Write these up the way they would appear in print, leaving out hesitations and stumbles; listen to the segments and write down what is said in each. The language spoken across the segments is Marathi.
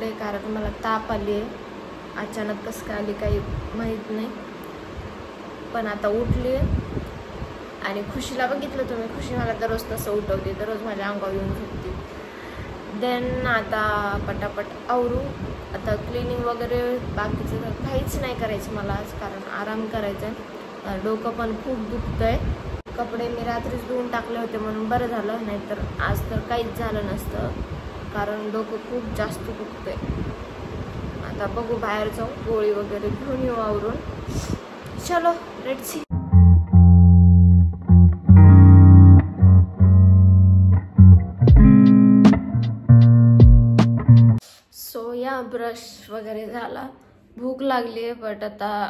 उठले कारण मला ताप आली आहे. अचानक कसं काय आली काही माहीत नाही, पण आता उठली आणि खुशीला बघितलं तुम्ही. खुशी मला दररोज तसं उठवते, दररोज माझ्या अंगावर येऊन झोपते. देन आता पटापट आवरू. आता क्लिनिंग वगैरे बाकीचं काहीच नाही करायचं मला आज, कारण आराम करायचा आहे. डोकं पण खूप दुखतं आहे. कपडे मी रात्रीच धुवून टाकले होते म्हणून बरं झालं, नाहीतर आज तर काहीच झालं नसतं, कारण डोकं खूप जास्त दुखतंय. आता बघू, बाहेर जाऊ, गोळी वगैरे घेऊन येऊ आवरून. चलो लेट्स सी. सो या ब्रश वगैरे झाला. भूक लागली आहे, बट आता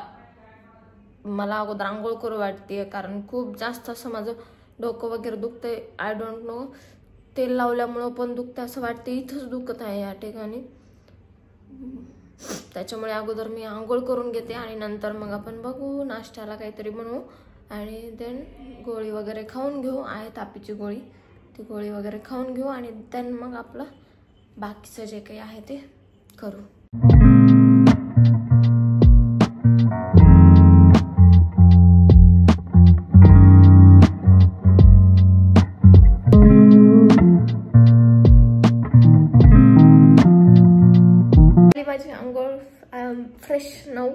मला अगोदर आंघोळ करू वाटते, कारण खूप जास्त असं माझं डोकं वगैरे दुखतंय. आय डोंट नो, तेल लावल्यामुळं पण दुखतं असं वाटते. इथंच दुखत आहे या ठिकाणी, त्याच्यामुळे अगोदर मी आंघोळ करून घेते आणि नंतर मग आपण बघू, नाश्त्याला काहीतरी बनवू आणि देन गोळी वगैरे खाऊन घेऊ. आहे तापीची गोळी, ती गोळी वगैरे खाऊन घेऊ आणि देन मग आपलं बाकीचं जे काही आहे ते करू. माझी आंघोळ फ्रेश नाऊ.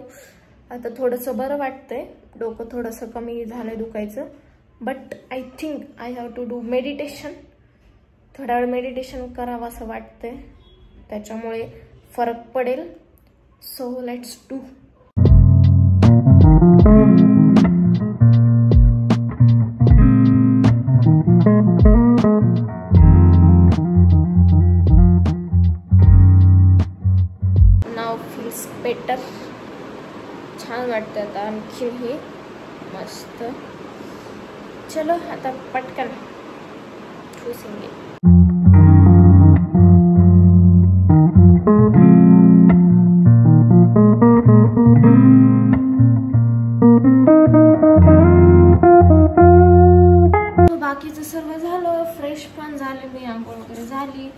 आता थोडंसं बरं वाटतंय, डोकं थोडंसं कमी झालंय दुखायचं. But I think I have to do meditation. थोडा वेळ मेडिटेशन करावं असं वाटतंय, त्याच्यामुळे फरक पडेल. So let's do. Now feels better. छान वाटतं आता आणखी हे मस्त. चलो आता पटकन ठुसेंगे. बाकीचं सर्व झालं, फ्रेश पण झाले मी, आंघोळ वगैरे झाली.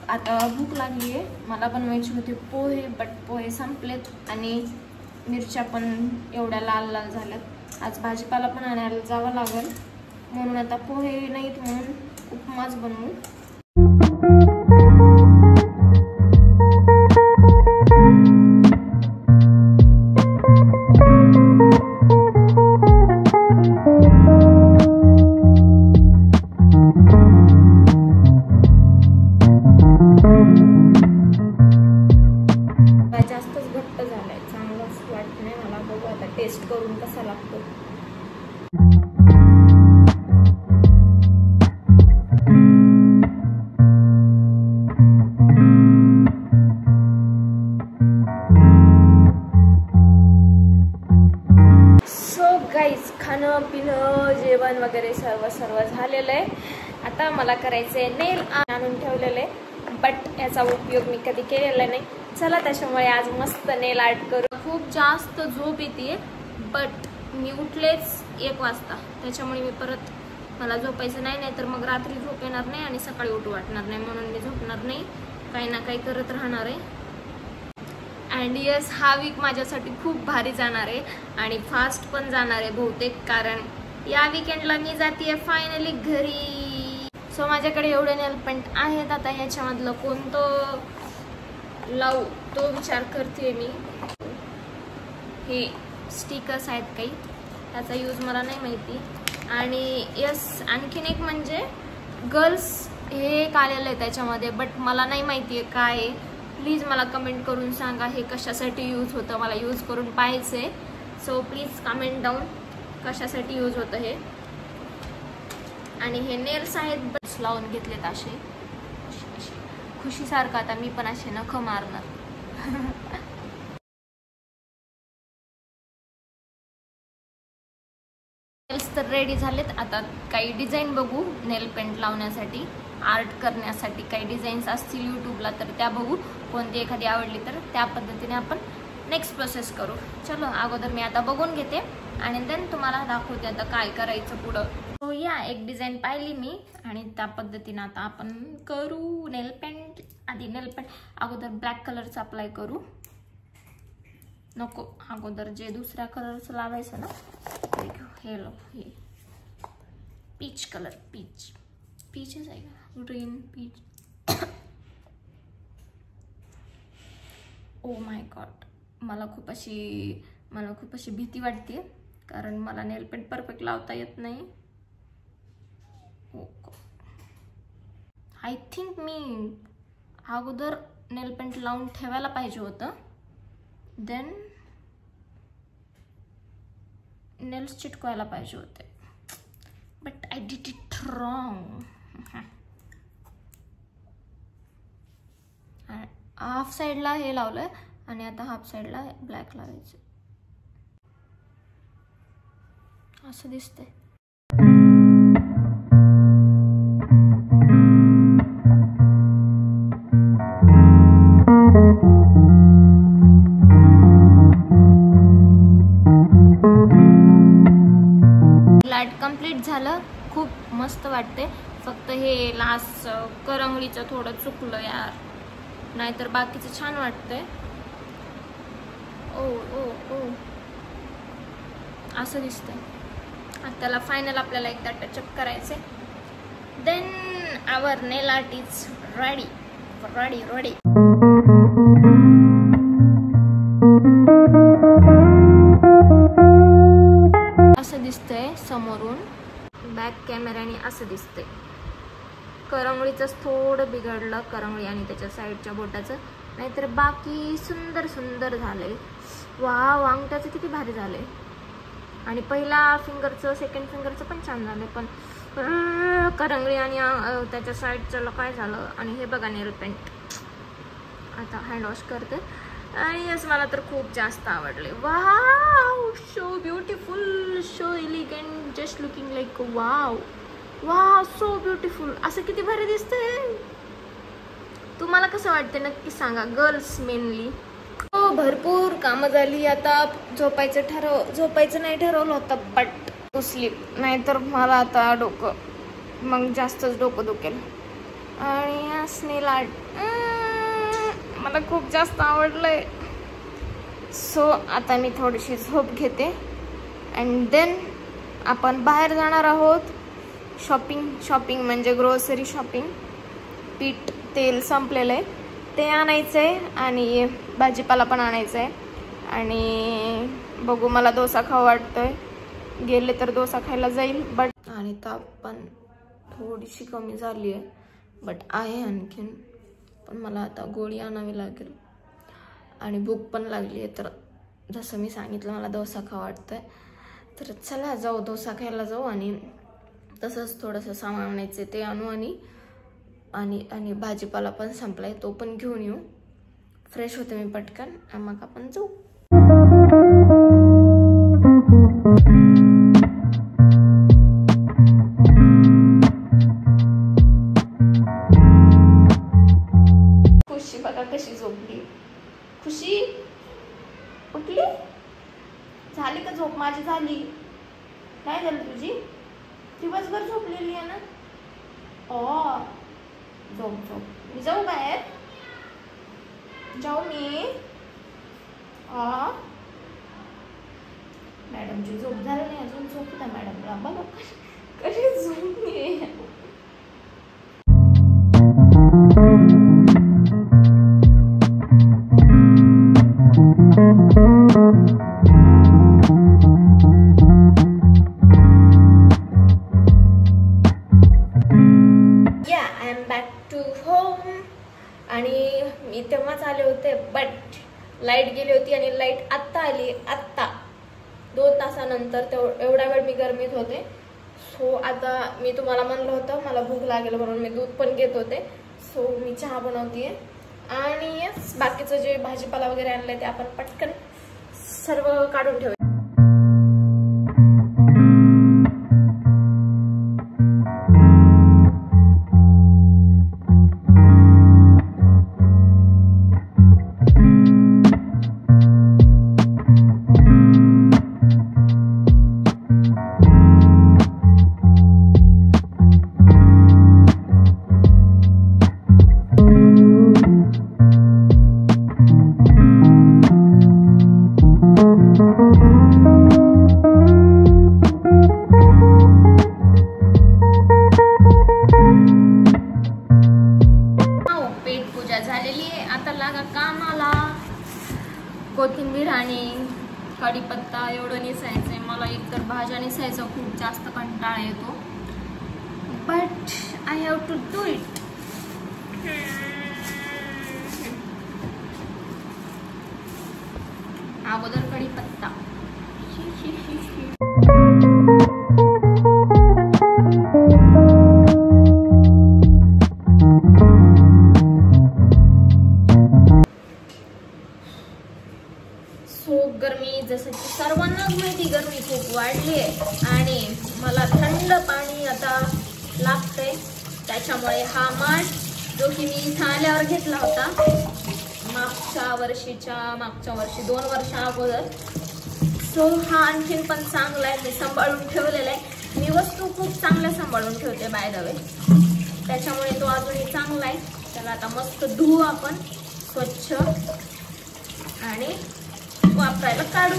आता भूक लागली आहे. मला बनवायची होती पोहे, बट पोहे संपलेत आणि मिरच्या पण एवढ्या लाल लाल झाल्यात. आज भाजीपाला पण आणायला जावं लागेल, म्हणून आता पोहे नाहीत म्हणून उपमाच बनवू. जास्तच घट्ट झालाय, चांगलंच वाटत नाही मला. बघू आता टेस्ट करून कसा लागतो. सो गाईज, खाणं पिणं जेवण वगैरे सर्व झालेलं आहे. आता मला करायचंय नेल आणून ठेवलेलं आहे, बट याचा उपयोग मी कधी केलेला नाही. चला त्याच्यामुळे आज मस्त नेल आर्ट करू. खूप जास्त झोप येते, बट मी उठलेच 1 वाजता, त्याच्यामुळे मी परत मला झोपायचं नाही, तर मग रात्री झोप येणार नाही आणि सकाळी उठू वाटणार नाही, म्हणून मी झोपणार नाही, काही ना काही करत राहणार आहे. अँड यस, हा वीक माझ्यासाठी खूप भारी जाणार आहे आणि फास्ट पण जाणार आहे बहुतेक, कारण या वीकेंडला मी जाते फायनली घरी. सो माझ्याकडे एवढे नेल पेंट आहेत. आता ह्याच्यामधलं कोणतं लावू तो विचार करते मी. हे स्टिकर्स आहेत काही, त्याचा यूज मला नाही माहिती. आणि यस, आणखीन एक म्हणजे गर्ल्स हे एक आलेलं आहे त्याच्यामध्ये, बट मला नाही माहिती आहे काय आहे. प्लीज मला कमेंट करून सांगा हे कशासाठी यूज होतं, मला यूज करून पाहायचं आहे. सो प्लीज कमेंट डाऊन कशासाठी यूज होतं हे. आणि हे नेल्स आहेत, बस लावून घेतलेत असे खुशीसारखं. आता मी पण असे नख मारणार. नेल्स तर रेडी झालेत. आता काही डिझाईन बघू नेल पेंट लावण्यासाठी, आर्ट करण्यासाठी काही डिझाईन्स असतील यूट्यूबला, तर त्या बघू. कोणती एखादी आवडली तर त्या पद्धतीने आपण नेक्स्ट प्रोसेस करू. चलो अगोदर मी आता बघून घेते आणि देन तुम्हाला दाखवते आता काय करायचं पुढं. सो या एक डिझाईन पाहिली मी आणि त्या पद्धतीने आता आपण करू नेल पेंट. आधी नेल पेंट अगोदर ब्लॅक कलरचा अप्लाय करू. नको, अगोदर जे दुसऱ्या कलरचं लावायचं ना हे हे पीच कलर, पीचच आहे का, green peach. Oh my God, मला खूप अशी भीती वाटते कारण मला नेल पेंट परफेक्ट लावता येत नाही. आय थिंक मी अगोदर नेल पेंट लावून ठेवायला पाहिजे होतं, देन नेल्स चिटकवायला पाहिजे होते, but I did it wrong. Half साईडला हे लावलंय आणि आता हाफ साईडला ब्लॅक लावायचं. असं दिसतंय. लाईट कंप्लीट झालं, खूप मस्त वाटते. फक्त हे लास्ट करंगळीचं थोडं चुकलं यार, नाहीतर बाकीचं छान वाटतंय. ओ ओ ओ असं दिसतंय. आता त्याला फायनल आपल्याला एकदा टचअप करायचंय. Then our nail art is ready. असं दिसतंय समोरून, बॅक कॅमेऱ्याने असं दिसतंय. करंगळीचंच थोडं बिघडलं, करंगळी आणि त्याच्या साईडच्या बोटाचं, नाहीतर बाकी सुंदर झालंय. वाव, अंगठ्याचं किती भारी झालंय. आणि पहिला फिंगरचं, सेकंड फिंगरचं पण छान झालंय, पण करंगळी आणि त्याच्या साईडचं काय झालं. आणि हे बघा नेल पेंट. आता हँड वॉश करते. आणि यस, मला तर खूप जास्त आवडले. Wow, so beautiful, so elegant, just looking like wow wow, so beautiful. असं किती भारी दिसतंय. तुम्हाला कसं वाटतं नक्की सांगा, गर्ल्स मेनली. हो, भरपूर कामं झाली. आता झोपायचं नाही ठरवलं होतं, बट टू स्लीप. नाहीतर मला आता मग जास्तच डोकं दुखेल. आणि स्नेल आर्ट मला खूप जास्त आवडलंय. सो आता मी थोडीशी झोप घेते अँड देन आपण बाहेर जाणार आहोत. शॉपिंग म्हणजे ग्रोसरी शॉपिंग. पीठ, तेल संपलेलं आहे, ते आणायचं आहे आणि भाजीपाला पण आणायचं आहे. आणि बघू, मला डोसा खाऊ वाटतोय. गेले तर डोसा खायला जाईल. बट आणि ताप पण थोडीशी कमी झाली आहे, बट आहे आणखीन. पण मला आता गोळी आणावी लागेल. आणि भूक पण लागली आहे, तर जसं मी सांगितलं मला डोसा खाऊ वाटतोय. तर चला जाऊ, डोसा खायला जाऊ. आणि तसंच थोडंसं सामान आणायचं ते आणू. आणि भाजीपाला पण संपलाय, तो पण घेऊन येऊ. फ्रेश होते मी पटकन, मग आपण जाऊ. खुशी बघा कशी झोपली. खुशी उठली? झाली का झोप? माझी झाली. काय झालं तुझी? दिवसभर झोपलेली आहे ना. झोप. मी जाऊ बाहेर? जाऊ मी? मॅडमची झोप झाली नाही अजून. झोप ना मॅडमला. बघा कशी झोपली. आणि मी तेव्हाच आले होते, बट लाईट गेली होती आणि लाईट आत्ता आली. आत्ता 2 तासानंतर. एवढा वेळ मी गरमीत होते. सो आता मी तुम्हाला म्हणलं होतं मला भूक लागेल म्हणून मी दूध पण घेत होते. सो मी चहा बनवते. आणि बाकीचं जे भाजीपाला वगैरे आणलंय ते आपण पटकन सर्व काढून ठेवू. आम्हाला कोथिंबीर आणि कढीपत्ता एवढं नेसायचंय. मला एकतर भाज्या नेसायचा खूप जास्त कंटाळा येतो, but I have to do it. अगोदर कढीपत्ता. गरमी, जसं की सर्वांनाच माहिती, गरमी खूप वाढली आहे आणि मला थंड पाणी आता लागतंय. त्याच्यामुळे हा माठ जो की मी इथं आल्यावर घेतला होता मागच्या वर्षी 2 वर्षा अगोदर, सो हा आणखीन पण चांगला आहे. मी सांभाळून ठेवलेला आहे. मी वस्तू खूप चांगल्या सांभाळून ठेवते बाय द वे, त्याच्यामुळे तो अजूनही चांगला आहे. त्याला आता मस्त धुवू आपण स्वच्छ आणि वापरायला काढू.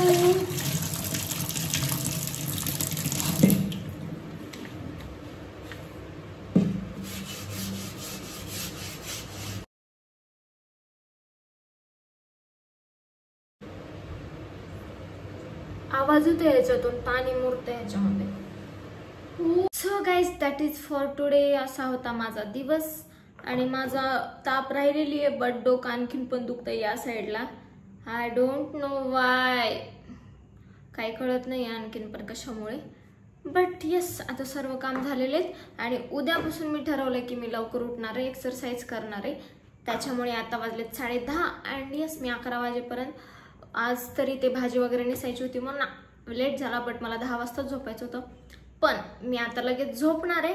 आवाज येतो याच्यातून, पाणी मुरतं ह्याच्यामध्ये. So guys, that is for today. असा होता माझा दिवस आणि माझा ताप राहिलेली आहे, बट डोकं आणखीन पण दुखतं या साईडला. आय डोंट नो वाय, काही कळत नाही आणखीन पण कशामुळे. बट येस, आता सर्व काम झालेले आहेत आणि उद्यापासून मी ठरवलं की मी लवकर उठणार आहे, एक्सरसाइज करणार आहे. त्याच्यामुळे आता वाजलेत 10:30 अँड येस, मी 11 वाजेपर्यंत. आज तरी ते भाजी वगैरे नेसायची होती म्हणून लेट झाला, बट मला 10 वाजता झोपायचं होतं. पण मी आता लगेच झोपणार आहे.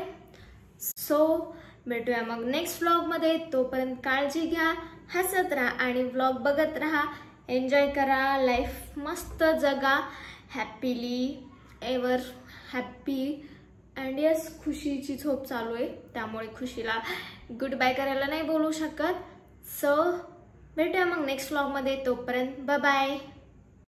सो भेटूया मग नेक्स्ट व्लॉगमध्ये. तोपर्यंत काळजी घ्या, हसत राहा आणि व्लॉग बघत राहा. एन्जॉय करा, लाईफ मस्त जगा, happily ever happy. And yes, खुशीची झोप चालू आहे, त्यामुळे खुशीला गुड बाय करायला नाही बोलू शकत. सो भेटूया मग नेक्स्ट व्लॉगमध्ये. तोपर्यंत बाय बाय.